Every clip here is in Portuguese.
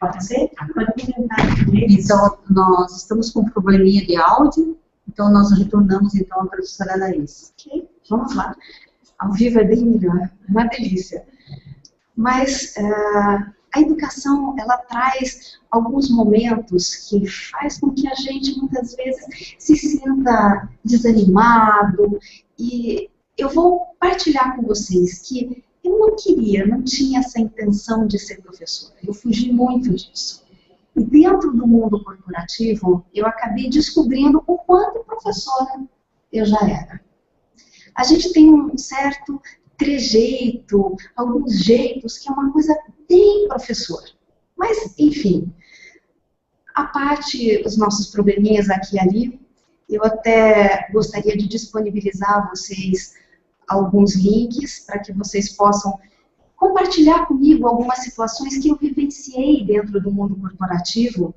Pode ser? Pode comentar. Então, nós estamos com um probleminha de áudio, então nós retornamos então a professora Laís. Ok, vamos lá. Ao vivo é bem melhor, uma delícia. Mas a educação, ela traz alguns momentos que faz com que a gente, muitas vezes, se sinta desanimado. E eu vou partilhar com vocês que eu não queria, não tinha essa intenção de ser professora. Eu fugi muito disso. E dentro do mundo corporativo, eu acabei descobrindo o quanto professora eu já era. A gente tem um certo trejeito, alguns jeitos, que é uma coisa bem professor. Mas, enfim, a parte dos nossos probleminhas aqui e ali, eu até gostaria de disponibilizar a vocês alguns links para que vocês possam compartilhar comigo algumas situações que eu vivenciei dentro do mundo corporativo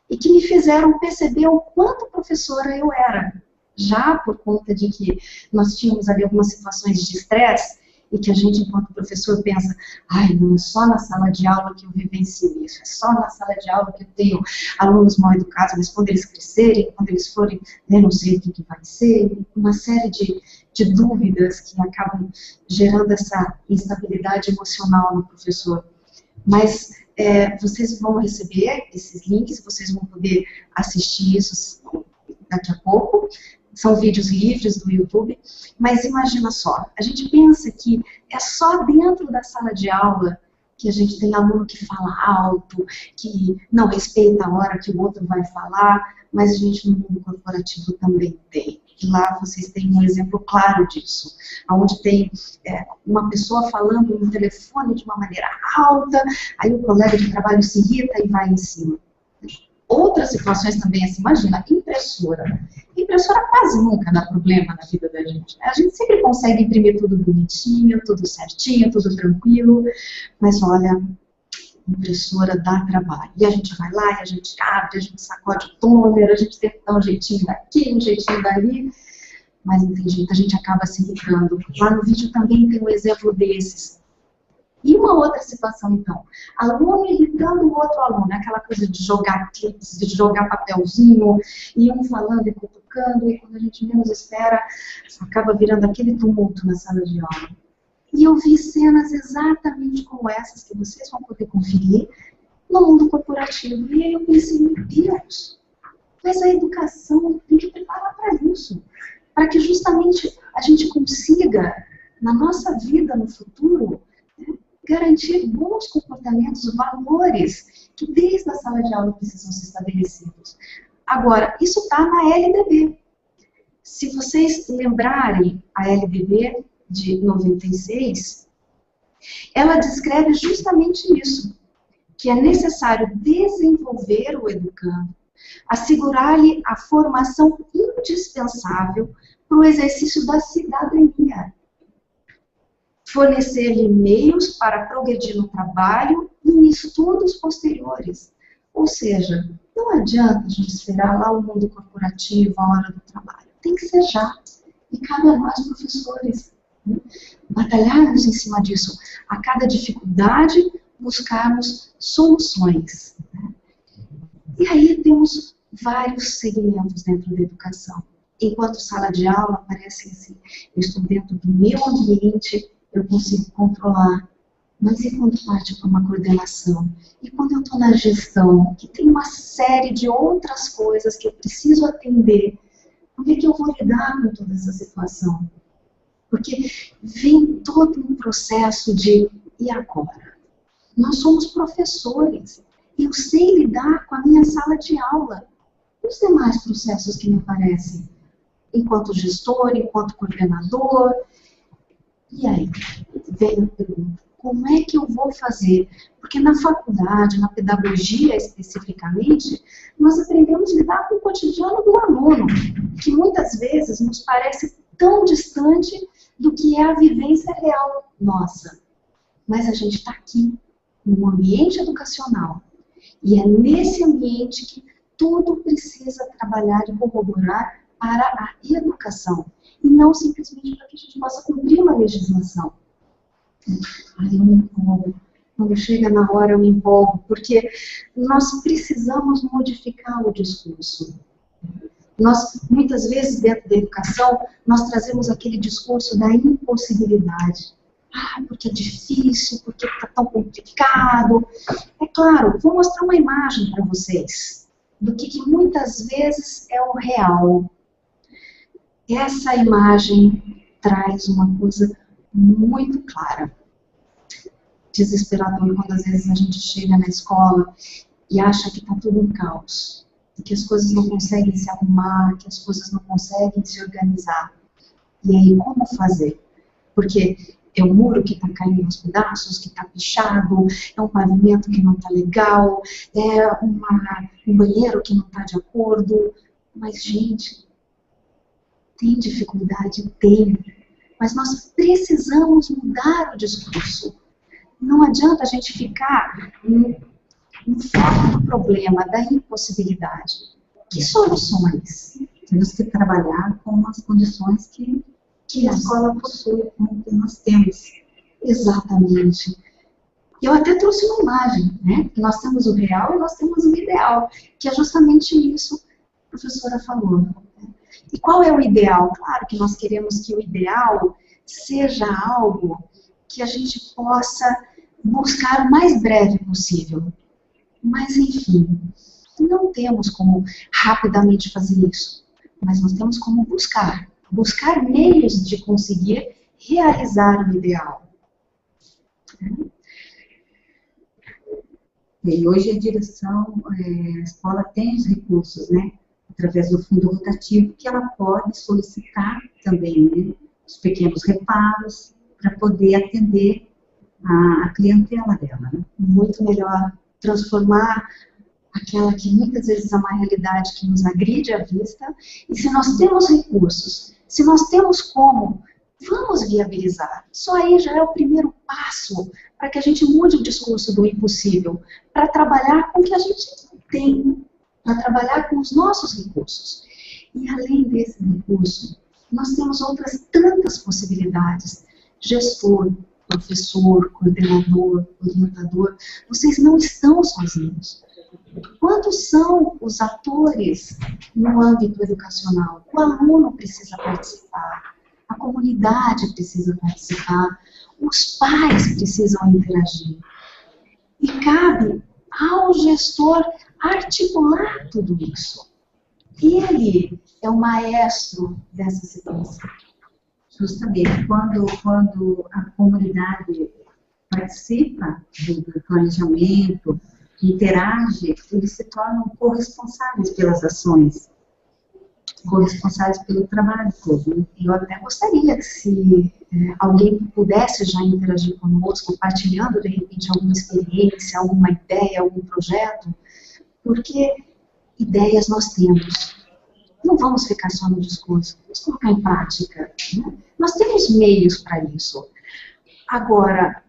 e que me fizeram perceber o quanto professora eu era. Já por conta de que nós tínhamos ali algumas situações de estresse e que a gente, enquanto professor, pensa, ai, não é só na sala de aula que eu vivencio isso, é só na sala de aula que eu tenho alunos mal educados, mas quando eles crescerem, quando eles forem, eu não sei o que vai ser, uma série de dúvidas que acabam gerando essa instabilidade emocional no professor. Mas vocês vão receber esses links, vocês vão poder assistir isso daqui a pouco. São vídeos livres do YouTube, mas imagina só, a gente pensa que é só dentro da sala de aula que a gente tem aluno que fala alto, que não respeita a hora que o outro vai falar, mas a gente no mundo corporativo também tem. E lá vocês têm um exemplo claro disso, onde tem uma pessoa falando no telefone de uma maneira alta, aí o colega de trabalho se irrita e vai em cima. Outras situações também, assim, imagina, impressora. Impressora quase nunca dá problema na vida da gente, né? A gente sempre consegue imprimir tudo bonitinho, tudo certinho, tudo tranquilo, mas olha, impressora dá trabalho. E a gente vai lá, e a gente abre, a gente sacode o toner, a gente tenta dar um jeitinho daqui, um jeitinho dali, mas não tem jeito, a gente acaba se irritando. Lá no vídeo também tem um exemplo desses. E uma outra situação, então, aluno irritando o outro aluno, aquela coisa de jogar clips, de jogar papelzinho, e um falando e cutucando, e quando a gente menos espera, acaba virando aquele tumulto na sala de aula. E eu vi cenas exatamente como essas, que vocês vão poder conferir, no mundo corporativo. E aí eu pensei, meu Deus, mas a educação tem que preparar para isso, para que justamente a gente consiga, na nossa vida no futuro, garantir bons comportamentos, valores, que desde a sala de aula precisam ser estabelecidos. Agora, isso está na LDB. Se vocês lembrarem a LDB de 96, ela descreve justamente isso, que é necessário desenvolver o educando, assegurar-lhe a formação indispensável para o exercício da cidadania, fornecer-lhe meios para progredir no trabalho e em estudos posteriores. Ou seja, não adianta a gente esperar lá o mundo corporativo, a hora do trabalho. Tem que ser já. E cabe a nós, professores, né, batalharmos em cima disso. A cada dificuldade, buscarmos soluções. Né? E aí temos vários segmentos dentro da educação. Enquanto sala de aula, parece assim, eu estou dentro do meu ambiente, eu consigo controlar. Mas e quando parte para uma coordenação? E quando eu estou na gestão, que tem uma série de outras coisas que eu preciso atender, como é que eu vou lidar com toda essa situação? Porque vem todo um processo de, e agora? Nós somos professores, eu sei lidar com a minha sala de aula. E os demais processos que me aparecem? Enquanto gestor, enquanto coordenador. E aí, vem a pergunta, como é que eu vou fazer? Porque na faculdade, na pedagogia especificamente, nós aprendemos a lidar com o cotidiano do aluno, que muitas vezes nos parece tão distante do que é a vivência real nossa. Mas a gente está aqui, num ambiente educacional, e é nesse ambiente que tudo precisa trabalhar e corroborar para a educação, e não simplesmente para que a gente possa cumprir uma legislação. Eu não vou Quando chega na hora eu me empolgo, porque nós precisamos modificar o discurso. Nós, muitas vezes, dentro da educação, nós trazemos aquele discurso da impossibilidade. Ah, porque é difícil, porque está tão complicado. É claro, vou mostrar uma imagem para vocês do que muitas vezes é o real. Essa imagem traz uma coisa muito clara. Desesperador quando às vezes a gente chega na escola e acha que está tudo um caos, que as coisas não conseguem se arrumar, que as coisas não conseguem se organizar. E aí, como fazer? Porque é um muro que está caindo aos pedaços, que está pichado, é um pavimento que não está legal, é um banheiro que não está de acordo. Mas, gente, tem dificuldade? Tem. Mas nós precisamos mudar o discurso. Não adianta a gente ficar no foco do problema, da impossibilidade. Que soluções? Temos que trabalhar com as condições que a escola possui, como que nós temos. Exatamente. Eu até trouxe uma imagem, né? Que nós temos o real e nós temos o ideal, que é justamente isso que a professora falou. E qual é o ideal? Claro que nós queremos que o ideal seja algo que a gente possa buscar o mais breve possível. Mas, enfim, não temos como rapidamente fazer isso. Mas nós temos como buscar meios de conseguir realizar o ideal. E hoje a direção, a escola tem os recursos, né? Através do fundo rotativo, que ela pode solicitar também, né? Os pequenos reparos, para poder atender a clientela dela, né? Muito melhor transformar aquela que muitas vezes é uma realidade que nos agride à vista, e se nós temos recursos, se nós temos como, vamos viabilizar. Só aí já é o primeiro passo para que a gente mude o discurso do impossível, para trabalhar com o que a gente tem, para trabalhar com os nossos recursos. E além desse recurso, nós temos outras tantas possibilidades. Gestor, professor, coordenador, orientador, vocês não estão sozinhos. Quantos são os atores no âmbito educacional? O aluno precisa participar, a comunidade precisa participar, os pais precisam interagir. E cabe ao gestor articular tudo isso. Ele é o maestro dessa situação. Justamente, quando a comunidade participa do planejamento, interage, eles se tornam corresponsáveis pelas ações, corresponsáveis pelo trabalho todo. Eu até gostaria que se alguém pudesse já interagir conosco, compartilhando de repente alguma experiência, alguma ideia, algum projeto, porque ideias nós temos. Não vamos ficar só no discurso, vamos colocar em prática. Né? Nós temos meios para isso. Agora,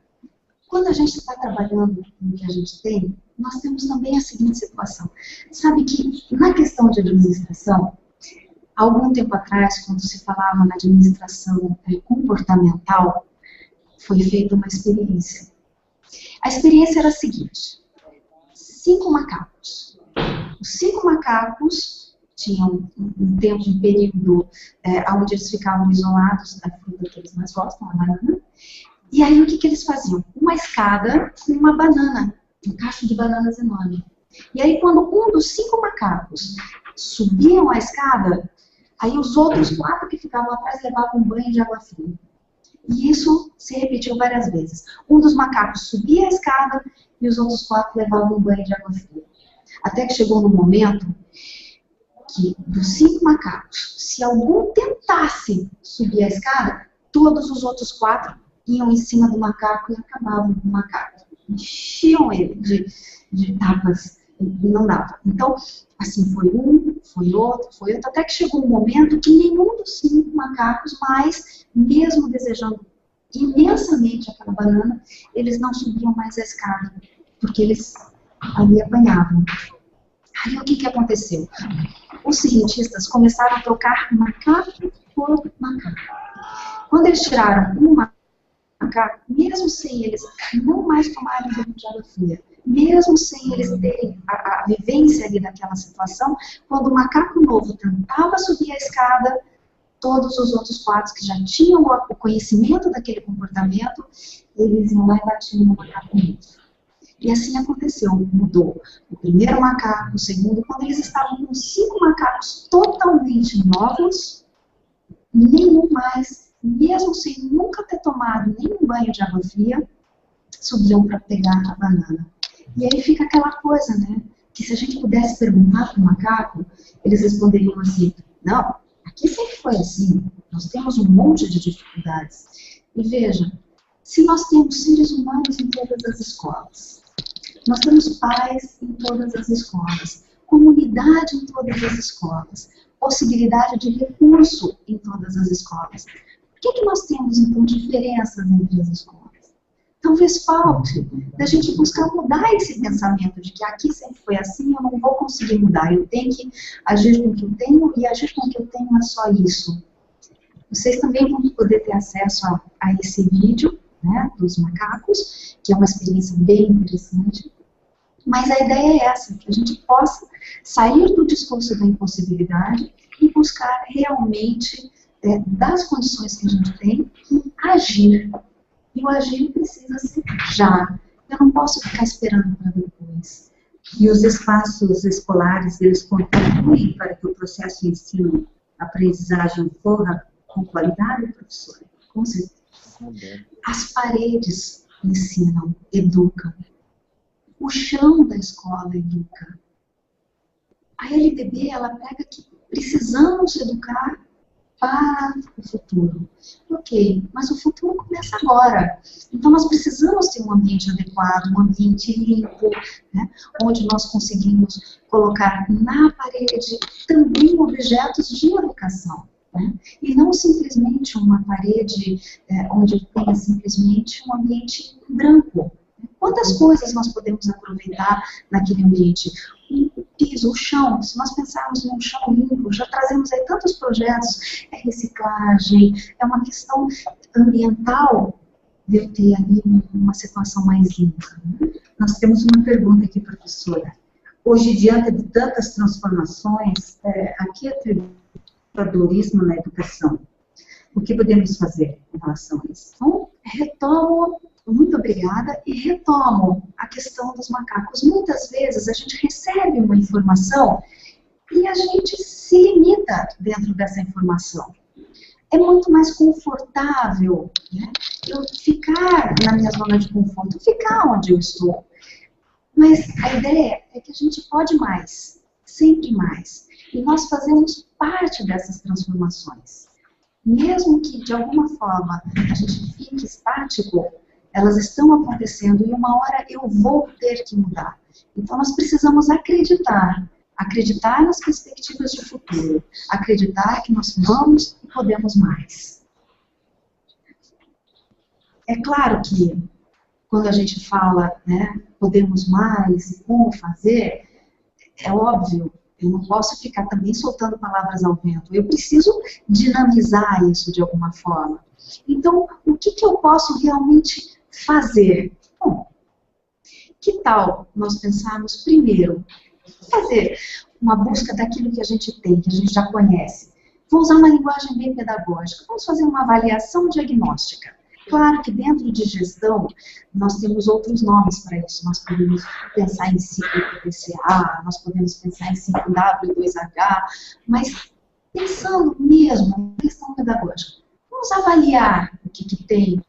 quando a gente está trabalhando com o que a gente tem, nós temos também a seguinte situação. Sabe que na questão de administração, há algum tempo atrás, quando se falava na administração comportamental, foi feita uma experiência. A experiência era a seguinte: 5 macacos. Os 5 macacos tinham um tempo, um período onde eles ficavam isolados da fruta que eles mais gostam, a banana. E aí o que eles faziam? Uma escada com uma banana, um cacho de bananas enorme. E aí quando um dos 5 macacos subiam a escada, aí os outros 4 que ficavam atrás levavam um banho de água fria. E isso se repetiu várias vezes. Um dos macacos subia a escada e os outros 4 levavam um banho de água fria. Até que chegou no momento que dos 5 macacos, se algum tentasse subir a escada, todos os outros 4 iam em cima do macaco e acabavam com o macaco. Enchiam ele de tapas e não dava. Então, assim, foi um, foi outro, até que chegou um momento que nenhum dos 5 macacos mais, mesmo desejando imensamente aquela banana, eles não subiam mais a escada, porque eles ali apanhavam. Aí o que aconteceu? Os cientistas começaram a trocar macaco por macaco. Quando eles tiraram um macaco macacos, mesmo sem eles não mais tomarem banho de água fria, mesmo sem eles terem a vivência ali daquela situação, quando o macaco novo tentava subir a escada, todos os outros 4 que já tinham o conhecimento daquele comportamento, eles iam lá e batiam no macaco novo. E assim aconteceu, mudou o primeiro macaco, o segundo, quando eles estavam com 5 macacos totalmente novos, nenhum mais, mesmo sem nunca ter tomado nenhum banho de água fria, subiam para pegar a banana. E aí fica aquela coisa, né, que se a gente pudesse perguntar para o macaco, eles responderiam assim, não, aqui sempre foi assim, nós temos um monte de dificuldades. E veja, se nós temos seres humanos em todas as escolas, nós temos pais em todas as escolas, comunidade em todas as escolas, possibilidade de recurso em todas as escolas. Por que nós temos, então, diferenças entre as escolas? Talvez falte da gente buscar mudar esse pensamento de que aqui sempre foi assim, eu não vou conseguir mudar, eu tenho que agir com o que eu tenho, e agir com o que eu tenho é só isso. Vocês também vão poder ter acesso a esse vídeo, né, dos macacos, que é uma experiência bem interessante. Mas a ideia é essa, que a gente possa sair do discurso da impossibilidade e buscar realmente, das condições que a gente tem, agir. E o agir precisa ser já. Eu não posso ficar esperando para depois. E os espaços escolares, eles contribuem para que o processo de ensino-aprendizagem ocorra com qualidade, professora? Com certeza. As paredes ensinam, educam. O chão da escola educa. A LDB, ela pega que precisamos educar para o futuro. Ok, mas o futuro começa agora. Então nós precisamos ter um ambiente adequado, um ambiente limpo, né, onde nós conseguimos colocar na parede também objetos de educação. Né, e não simplesmente uma parede onde tenha simplesmente um ambiente branco. Quantas coisas nós podemos aproveitar naquele ambiente? O piso, o chão, se nós pensarmos num chão limpo, já trazemos aí tantos projetos, é reciclagem, é uma questão ambiental de eu ter ali uma situação mais limpa. Nós temos uma pergunta aqui, professora. Hoje, diante de tantas transformações, aqui é empreendedorismo na educação. O que podemos fazer em relação a isso? Bom, retomo. Muito obrigada, e retomo a questão dos macacos. Muitas vezes a gente recebe uma informação e a gente se limita dentro dessa informação. É muito mais confortável, né, eu ficar na minha zona de conforto, ficar onde eu estou. Mas a ideia é que a gente pode mais, sempre mais. E nós fazemos parte dessas transformações. Mesmo que, de alguma forma, a gente fique estático, elas estão acontecendo e uma hora eu vou ter que mudar. Então nós precisamos acreditar nas perspectivas de futuro, acreditar que nós vamos e podemos mais. É claro que quando a gente fala, né, podemos mais e como fazer, é óbvio, eu não posso ficar também soltando palavras ao vento, eu preciso dinamizar isso de alguma forma. Então, o que eu posso realmente fazer? Bom, que tal nós pensarmos primeiro, fazer uma busca daquilo que a gente tem, que a gente já conhece. Vou usar uma linguagem bem pedagógica, vamos fazer uma avaliação diagnóstica. Claro que dentro de gestão, nós temos outros nomes para isso. Nós podemos pensar em ciclo PDCA, nós podemos pensar em ciclo W2H, mas pensando mesmo na questão pedagógica, vamos avaliar o que tem.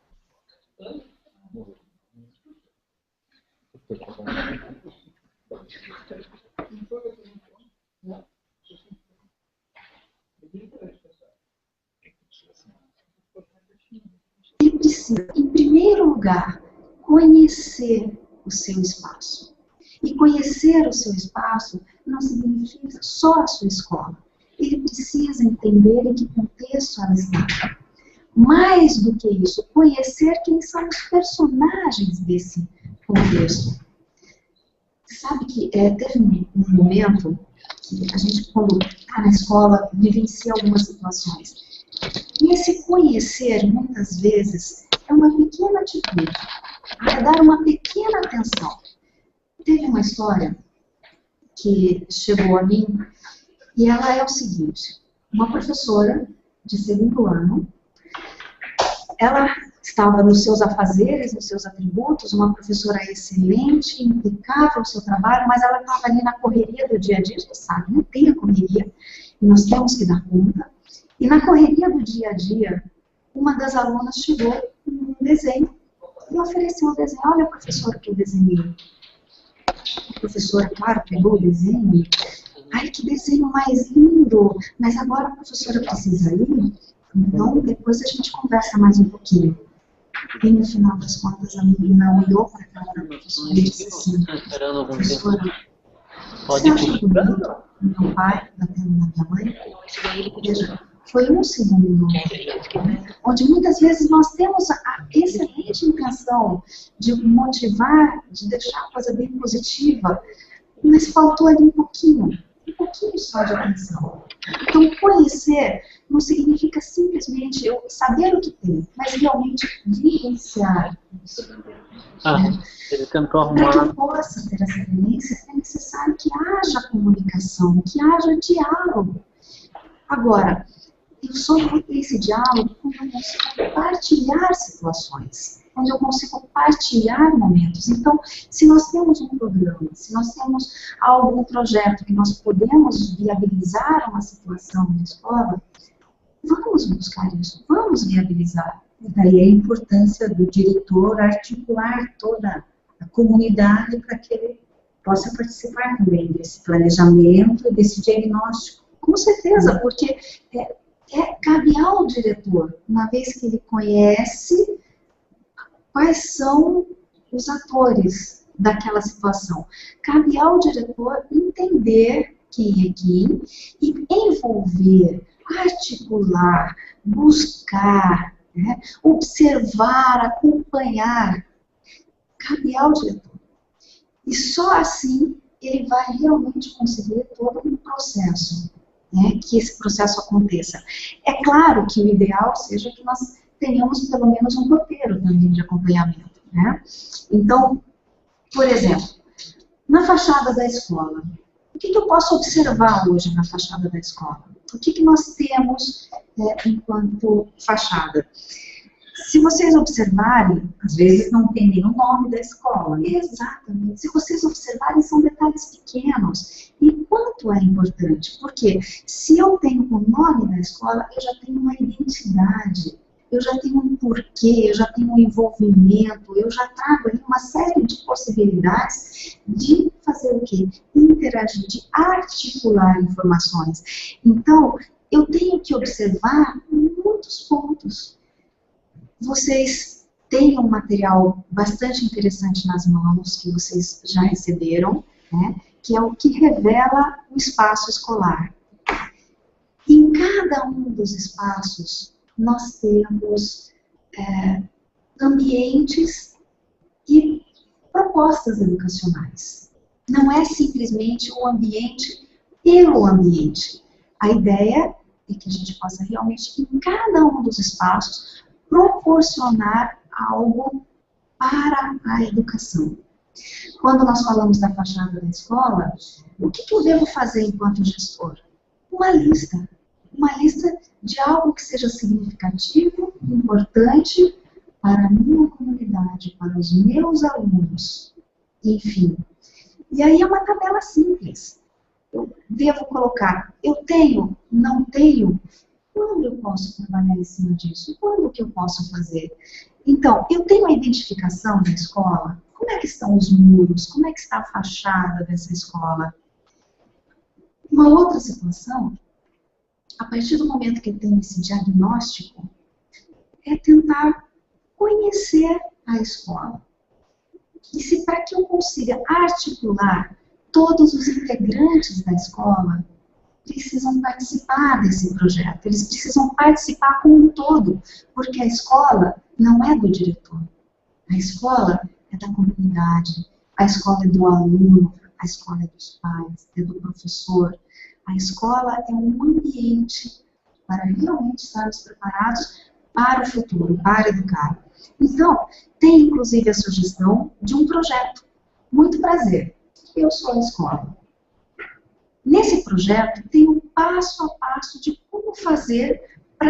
Ele precisa, em primeiro lugar, conhecer o seu espaço. E conhecer o seu espaço não significa só a sua escola. Ele precisa entender em que contexto ela está. Mais do que isso, conhecer quem são os personagens desse contexto. Sabe que teve um momento que a gente, quando está na escola, vivencia algumas situações. E esse conhecer, muitas vezes, é uma pequena atitude, é dar uma pequena atenção. Teve uma história que chegou a mim, e ela é o seguinte: uma professora de segundo ano, ela estava nos seus afazeres, nos seus atributos, uma professora excelente, impecável no seu trabalho, mas ela estava ali na correria do dia a dia, a gente sabe, não tem a correria, e nós temos que dar conta. E na correria do dia a dia, uma das alunas chegou com um desenho e ofereceu o desenho. Olha, professora, que eu desenhei. A professora, claro, pegou o desenho. Ai, que desenho mais lindo! Mas agora a professora precisa ir, então depois a gente conversa mais um pouquinho. E no final das contas a menina olhou para a cara da professora e disse assim: professora, você acha bonito meu pai batendo na minha mãe? Veja, foi um segundo onde muitas vezes nós temos a excelente intenção de motivar, de deixar a coisa bem positiva, mas faltou ali um pouquinho só de atenção. Então, conhecer não significa simplesmente eu saber o que tem, mas realmente vivenciar isso. Para que eu possa ter essa vivência, é necessário que haja comunicação, que haja diálogo. Agora, eu só vou ter esse diálogo quando eu consigo compartilhar situações, quando eu consigo partilhar momentos. Então, se nós temos um programa, se nós temos algum projeto que nós podemos viabilizar uma situação na escola, vamos buscar isso, vamos viabilizar. E daí a importância do diretor articular toda a comunidade para que ele possa participar também desse planejamento, desse diagnóstico. Com certeza, porque cabe ao diretor, uma vez que ele conhece quais são os atores daquela situação, cabe ao diretor entender quem é quem e envolver, articular, buscar, né, observar, acompanhar. Cabe ao diretor. E só assim ele vai realmente conseguir todo um processo, né, que esse processo aconteça. É claro que o ideal seja que nós tenhamos pelo menos um roteiro também de acompanhamento, né? Então, por exemplo, na fachada da escola, o que eu posso observar hoje na fachada da escola? O que nós temos enquanto fachada? Se vocês observarem, às vezes não tem nem o nome da escola. Exatamente. Se vocês observarem, são detalhes pequenos. E quanto é importante? Porque se eu tenho o nome da escola, eu já tenho uma identidade, eu já tenho um porquê, eu já tenho um envolvimento, eu já trago ali uma série de possibilidades de fazer o quê? Interagir, de articular informações. Então, eu tenho que observar muitos pontos. Vocês têm um material bastante interessante nas mãos, que vocês já receberam, né, que é o que revela o espaço escolar. Em cada um dos espaços, nós temos ambientes e propostas educacionais. Não é simplesmente o ambiente pelo ambiente. A ideia é que a gente possa realmente, em cada um dos espaços, proporcionar algo para a educação. Quando nós falamos da fachada da escola, o que eu devo fazer enquanto gestor? Uma lista de algo que seja significativo, importante para a minha comunidade, para os meus alunos, enfim. E aí é uma tabela simples. Eu devo colocar, eu tenho, não tenho. Quando eu posso trabalhar em cima disso? Quando que eu posso fazer? Então, eu tenho a identificação da escola. Como é que estão os muros? Como é que está a fachada dessa escola? Uma outra situação, a partir do momento que eu tenho esse diagnóstico, é tentar conhecer a escola. E se para que eu consiga articular todos os integrantes da escola, precisam participar desse projeto, eles precisam participar como um todo, porque a escola não é do diretor, a escola é da comunidade, a escola é do aluno, a escola é dos pais, é do professor, a escola é um ambiente para realmente estarmos preparados para o futuro, para educar. Então, tem inclusive a sugestão de um projeto. Muito prazer, eu sou a escola. Nesse projeto tem um passo a passo de como fazer